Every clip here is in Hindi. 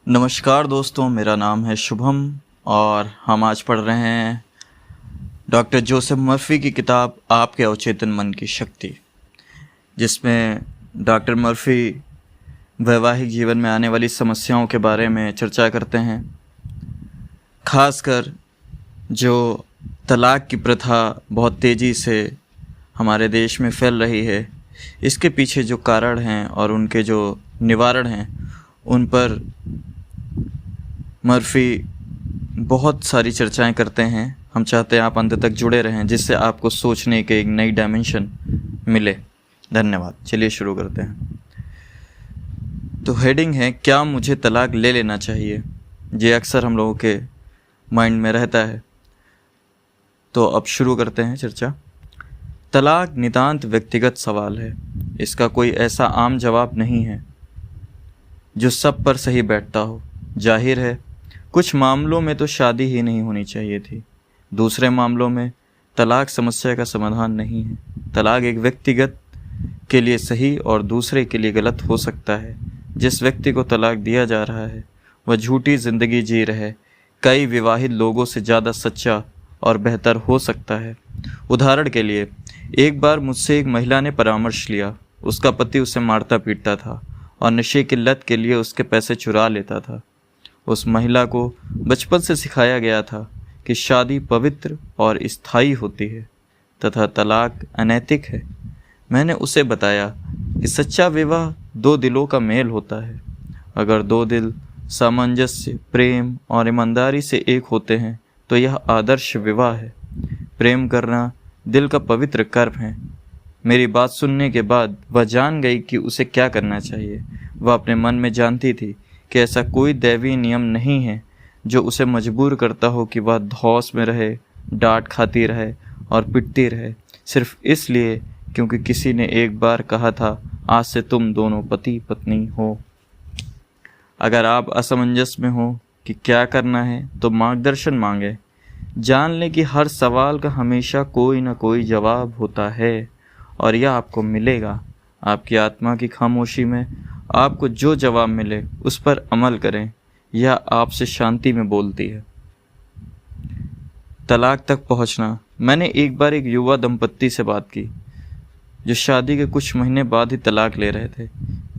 नमस्कार दोस्तों, मेरा नाम है शुभम और हम आज पढ़ रहे हैं डॉक्टर जोसेफ मर्फी की किताब आपके अवचेतन मन की शक्ति, जिसमें डॉक्टर मर्फी वैवाहिक जीवन में आने वाली समस्याओं के बारे में चर्चा करते हैं। खासकर जो तलाक की प्रथा बहुत तेज़ी से हमारे देश में फैल रही है, इसके पीछे जो कारण हैं और उनके जो निवारण हैं उन पर मर्फी बहुत सारी चर्चाएं करते हैं। हम चाहते हैं आप अंत तक जुड़े रहें, जिससे आपको सोचने के एक नई डायमेंशन मिले। धन्यवाद। चलिए शुरू करते हैं। तो हेडिंग है, क्या मुझे तलाक ले लेना चाहिए? ये अक्सर हम लोगों के माइंड में रहता है। तो अब शुरू करते हैं चर्चा। तलाक नितांत व्यक्तिगत सवाल है। इसका कोई ऐसा आम जवाब नहीं है जो सब पर सही बैठता हो। जाहिर है, कुछ मामलों में तो शादी ही नहीं होनी चाहिए थी। दूसरे मामलों में तलाक समस्या का समाधान नहीं है। तलाक एक व्यक्तिगत के लिए सही और दूसरे के लिए गलत हो सकता है। जिस व्यक्ति को तलाक दिया जा रहा है वह झूठी जिंदगी जी रहे कई विवाहित लोगों से ज़्यादा सच्चा और बेहतर हो सकता है। उदाहरण के लिए, एक बार मुझसे एक महिला ने परामर्श लिया। उसका पति उसे मारता पीटता था और नशे की लत के लिए उसके पैसे चुरा लेता था। उस महिला को बचपन से सिखाया गया था कि शादी पवित्र और स्थायी होती है तथा तलाक अनैतिक है। मैंने उसे बताया कि सच्चा विवाह दो दिलों का मेल होता है। अगर दो दिल सामंजस्य, प्रेम और ईमानदारी से एक होते हैं तो यह आदर्श विवाह है। प्रेम करना दिल का पवित्र कर्म है। मेरी बात सुनने के बाद वह जान गई कि उसे क्या करना चाहिए। वह अपने मन में जानती थी कि ऐसा कोई दैवीय नियम नहीं है जो उसे मजबूर करता हो कि वह धौंस में रहे, डांट खाती रहे और पिटती रहे, सिर्फ इसलिए क्योंकि किसी ने एक बार कहा था, आज से तुम दोनों पति पत्नी हो। अगर आप असमंजस में हो कि क्या करना है तो मार्गदर्शन मांगे। जान लें कि हर सवाल का हमेशा कोई ना कोई जवाब होता है और यह आपको मिलेगा। आपकी आत्मा की खामोशी में आपको जो जवाब मिले उस पर अमल करें। यह आपसे शांति में बोलती है। तलाक तक पहुंचना। मैंने एक बार एक युवा दंपत्ति से बात की जो शादी के कुछ महीने बाद ही तलाक ले रहे थे।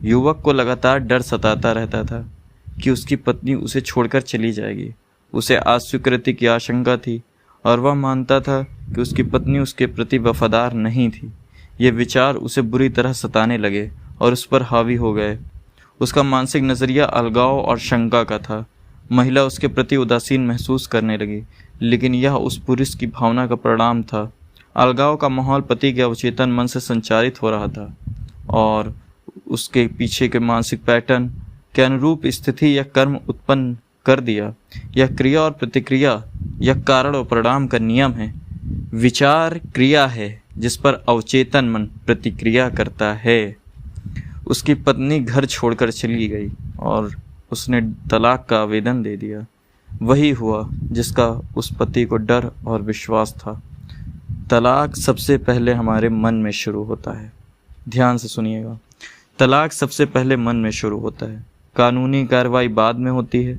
युवक को लगातार डर सताता रहता था कि उसकी पत्नी उसे छोड़कर चली जाएगी। उसे अस्वीकृति की आशंका थी और वह मानता था कि उसकी पत्नी उसके प्रति वफादार नहीं थी। ये विचार उसे बुरी तरह सताने लगे और उस पर हावी हो गए। उसका मानसिक नज़रिया अलगाव और शंका का था। महिला उसके प्रति उदासीन महसूस करने लगी, लेकिन यह उस पुरुष की भावना का परिणाम था। अलगाव का माहौल पति के अवचेतन मन से संचारित हो रहा था और उसके पीछे के मानसिक पैटर्न के अनुरूप स्थिति या कर्म उत्पन्न कर दिया। यह क्रिया और प्रतिक्रिया, यह कारण और परिणाम का नियम है। विचार क्रिया है जिस पर अवचेतन मन प्रतिक्रिया करता है। उसकी पत्नी घर छोड़कर चली गई और उसने तलाक का आवेदन दे दिया। वही हुआ जिसका उस पति को डर और विश्वास था। तलाक सबसे पहले हमारे मन में शुरू होता है। ध्यान से सुनिएगा। तलाक सबसे पहले मन में शुरू होता है। कानूनी कार्रवाई बाद में होती है।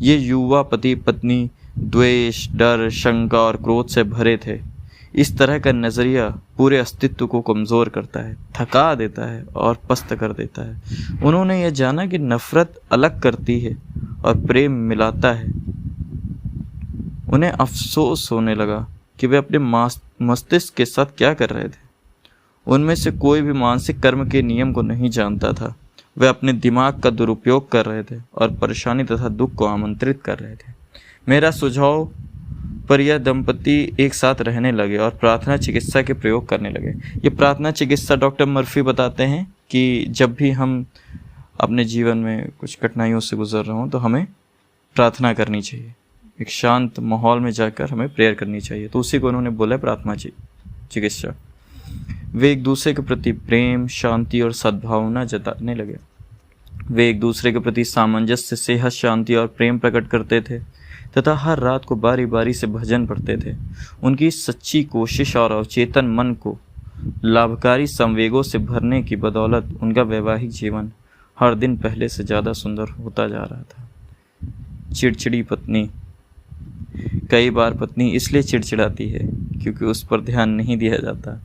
ये युवा पति पत्नी द्वेष, डर, शंका और क्रोध से भरे थे। इस तरह का नज़रिया पूरे अस्तित्व को कमज़ोर करता है, थका देता है और पस्त कर देता है। उन्होंने यह जाना कि नफ़रत अलग करती है और प्रेम मिलाता है। उन्हें अफसोस होने लगा कि वे अपने मस्तिष्क के साथ क्या कर रहे थे। उनमें से कोई भी मानसिक कर्म के नियम को नहीं जानता था। वे अपने दिमाग का दुरुपयोग कर रहे थे और परेशानी तथा दुख को आमंत्रित कर रहे थे। मेरा सुझाव पर यह दंपति एक साथ रहने लगे और प्रार्थना चिकित्सा के प्रयोग करने लगे। ये प्रार्थना चिकित्सा डॉक्टर मर्फी बताते हैं कि जब भी हम अपने जीवन में कुछ कठिनाइयों से गुजर रहे हों तो हमें प्रार्थना करनी चाहिए। एक शांत माहौल में जाकर हमें प्रेयर करनी चाहिए। तो उसी को उन्होंने बोला प्रार्थना चिकित्सा। वे एक दूसरे के प्रति प्रेम, शांति और सद्भावना जताने लगे। वे एक दूसरे के प्रति सामंजस्य, सेहत, शांति और प्रेम प्रकट करते थे तथा हर रात को बारी बारी से भजन पढ़ते थे। उनकी सच्ची कोशिश और अवचेतन मन को लाभकारी संवेगों से भरने की बदौलत उनका वैवाहिक जीवन हर दिन पहले से ज़्यादा सुंदर होता जा रहा था। चिड़चिड़ी पत्नी। कई बार पत्नी इसलिए चिड़चिड़ाती है क्योंकि उस पर ध्यान नहीं दिया जाता।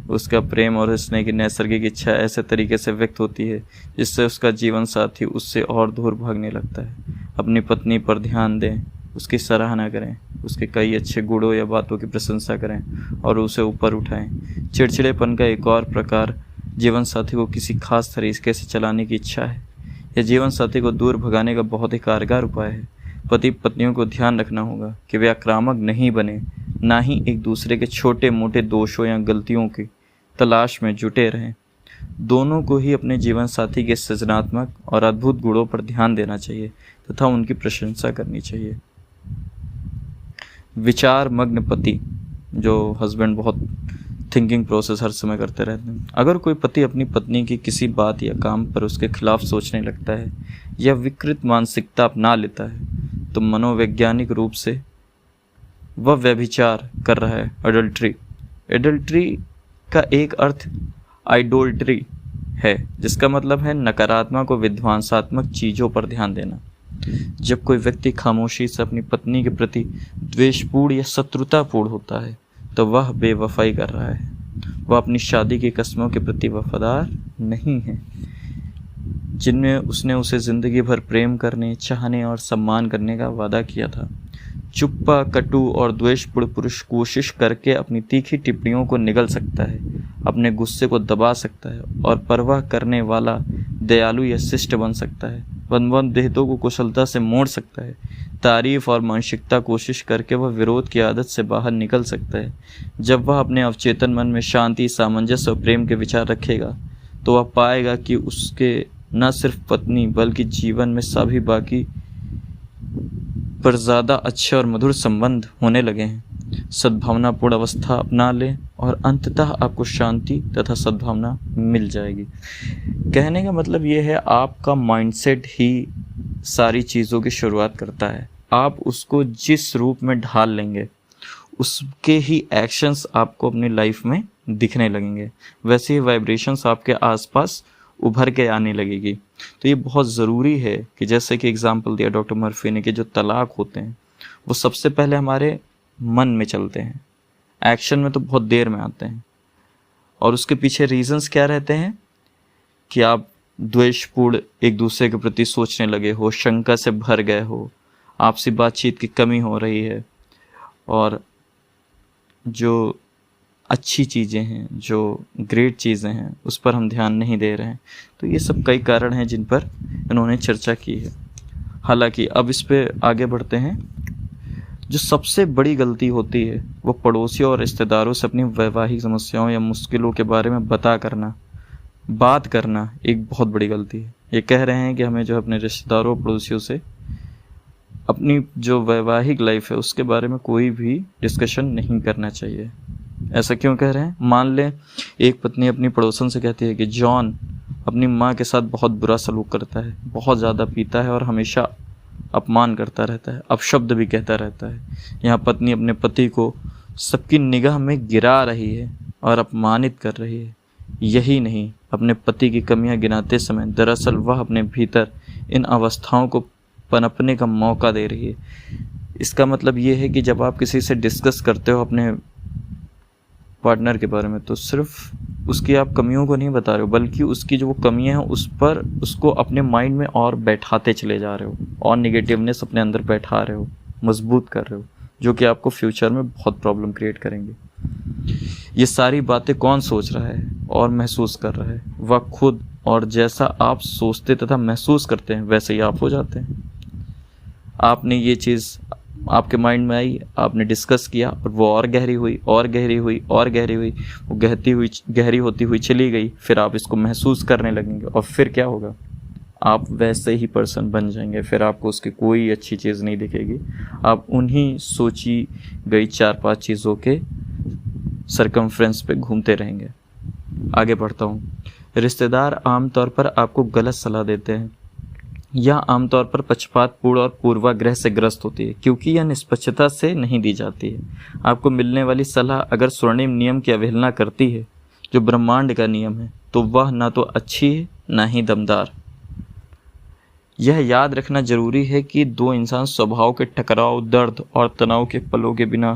उसका प्रेम और स्नेह की नैसर्गिक इच्छा ऐसे तरीके से व्यक्त होती है जिससे उसका जीवन साथी उससे और दूर भागने लगता है। अपनी पत्नी पर ध्यान दें, उसकी सराहना करें, उसके कई अच्छे गुणों या बातों की प्रशंसा करें और उसे ऊपर उठाएं। चिड़चिड़ेपन का एक और प्रकार जीवन साथी को किसी खास तरीके से चलाने की इच्छा है। यह जीवन साथी को दूर भगाने का बहुत ही कारगर उपाय है। पति पत्नियों को ध्यान रखना होगा कि वे आक्रामक नहीं बने, ना ही एक दूसरे के छोटे मोटे दोषों या गलतियों की तलाश में जुटे रहें। दोनों को ही अपने जीवन साथी के सृजनात्मक और अद्भुत गुणों पर ध्यान देना चाहिए तथा उनकी प्रशंसा करनी चाहिए। विचार मग्न पति, जो हस्बैंड बहुत थिंकिंग प्रोसेस हर समय करते रहते हैं। अगर कोई पति अपनी पत्नी की किसी बात या काम पर उसके खिलाफ सोचने लगता है या विकृत मानसिकता अपना लेता है तो मनोवैज्ञानिक रूप से वह व्यभिचार कर रहा है, एडल्ट्री का एक अर्थ आइडोल्ट्री है, जिसका मतलब है नकारात्मक और विध्वंसात्मक चीज़ों पर ध्यान देना। जब कोई व्यक्ति खामोशी से अपनी पत्नी के प्रति द्वेषपूर्ण या शत्रुतापूर्ण होता है तो वह बेवफाई कर रहा है। वह अपनी शादी की कस्मों के प्रति वफादार नहीं है जिनमें उसने उसे जिंदगी भर प्रेम करने, चाहने और सम्मान करने का वादा किया था। चुप्पा, कटु और द्वेषपूर्ण पुरुष कोशिश करके अपनी तीखी टिप्पणियों को निगल सकता है, अपने गुस्से को दबा सकता है और परवाह करने वाला दयालु या शिष्ट बन सकता है। वह देहतों को कुशलता से मोड़ सकता है। तारीफ और मानसिकता कोशिश करके वह विरोध की आदत से बाहर निकल सकता है। जब वह अपने अवचेतन मन में शांति, सामंजस्य और प्रेम के विचार रखेगा तो वह पाएगा कि उसके न सिर्फ पत्नी बल्कि जीवन में सभी बाकी पर ज़्यादा अच्छे और मधुर संबंध होने लगे हैं। सद्भावनापूर्ण अवस्था अपना लें और अंततः आपको शांति तथा सद्भावना मिल जाएगी। कहने का मतलब ये है, आपका माइंडसेट ही सारी चीज़ों की शुरुआत करता है। आप उसको जिस रूप में ढाल लेंगे उसके ही एक्शंस आपको अपनी लाइफ में दिखने लगेंगे, वैसे ही वाइब्रेशंस आपके आसपास उभर के आने लगेगी। तो ये बहुत ज़रूरी है कि जैसे कि एग्जाम्पल दिया डॉक्टर मर्फी ने कि जो तलाक होते हैं वो सबसे पहले हमारे मन में चलते हैं, एक्शन में तो बहुत देर में आते हैं। और उसके पीछे रीजंस क्या रहते हैं कि आप द्वेषपूर्ण एक दूसरे के प्रति सोचने लगे हो, शंका से भर गए हो, आपसी बातचीत की कमी हो रही है और जो अच्छी चीज़ें हैं, जो ग्रेट चीज़ें हैं, उस पर हम ध्यान नहीं दे रहे हैं। तो ये सब कई कारण हैं जिन पर इन्होंने चर्चा की है। हालांकि अब इस पे आगे बढ़ते हैं। जो सबसे बड़ी गलती होती है वो पड़ोसियों और रिश्तेदारों से अपनी वैवाहिक समस्याओं या मुश्किलों के बारे में बात करना एक बहुत बड़ी गलती है। ये कह रहे हैं कि हमें जो अपने रिश्तेदारों पड़ोसियों से अपनी जो वैवाहिक लाइफ है उसके बारे में कोई भी डिस्कशन नहीं करना चाहिए। ऐसा क्यों कह रहे हैं? मान लें एक पत्नी अपनी पड़ोसन से कहती है कि जॉन अपनी माँ के साथ बहुत बुरा सलूक करता है, बहुत ज़्यादा पीता है और हमेशा अपमान करता रहता है, अपशब्द भी कहता रहता है। यहाँ पत्नी अपने पति को सबकी निगाह में गिरा रही है और अपमानित कर रही है। यही नहीं, अपने पति की कमियां गिनाते समय दरअसल वह अपने भीतर इन अवस्थाओं को पनपने का मौका दे रही है। इसका मतलब ये है कि जब आप किसी से डिस्कस करते हो अपने पार्टनर के बारे में तो सिर्फ उसकी आप कमियों को नहीं बता रहे हो, बल्कि उसकी जो वो कमियां हैं उस पर उसको अपने माइंड में और बैठाते चले जा रहे हो और निगेटिवनेस अपने अंदर बैठा रहे हो, मजबूत कर रहे हो, जो कि आपको फ्यूचर में बहुत प्रॉब्लम क्रिएट करेंगे। ये सारी बातें कौन सोच रहा है और महसूस कर रहा है? वह खुद। और जैसा आप सोचते तथा महसूस करते हैं वैसे ही आप हो जाते हैं। आपने ये चीज़ आपके माइंड में आई, आपने डिस्कस किया और वो और गहरी हुई और गहरी हुई और गहरी हुई, वो गहरी होती हुई चली गई। फिर आप इसको महसूस करने लगेंगे और फिर क्या होगा? आप वैसे ही पर्सन बन जाएंगे। फिर आपको उसकी कोई अच्छी चीज़ नहीं दिखेगी। आप उन्हीं सोची गई 4-5 चीज़ों के सरकमफ्रेंस पे घूमते रहेंगे। आगे बढ़ता हूँ। रिश्तेदार आमतौर पर आपको गलत सलाह देते हैं। यह आमतौर पर पक्षपातपूर्ण और पूर्वाग्रह से ग्रस्त होती है, क्योंकि यह निष्पक्षता से नहीं दी जाती है। आपको मिलने वाली सलाह अगर स्वर्णिम नियम की अवहेलना करती है, जो ब्रह्मांड का नियम है, तो वह ना तो अच्छी है ना ही दमदार। यह याद रखना जरूरी है कि दो इंसान स्वभाव के टकराव, दर्द और तनाव के पलों के बिना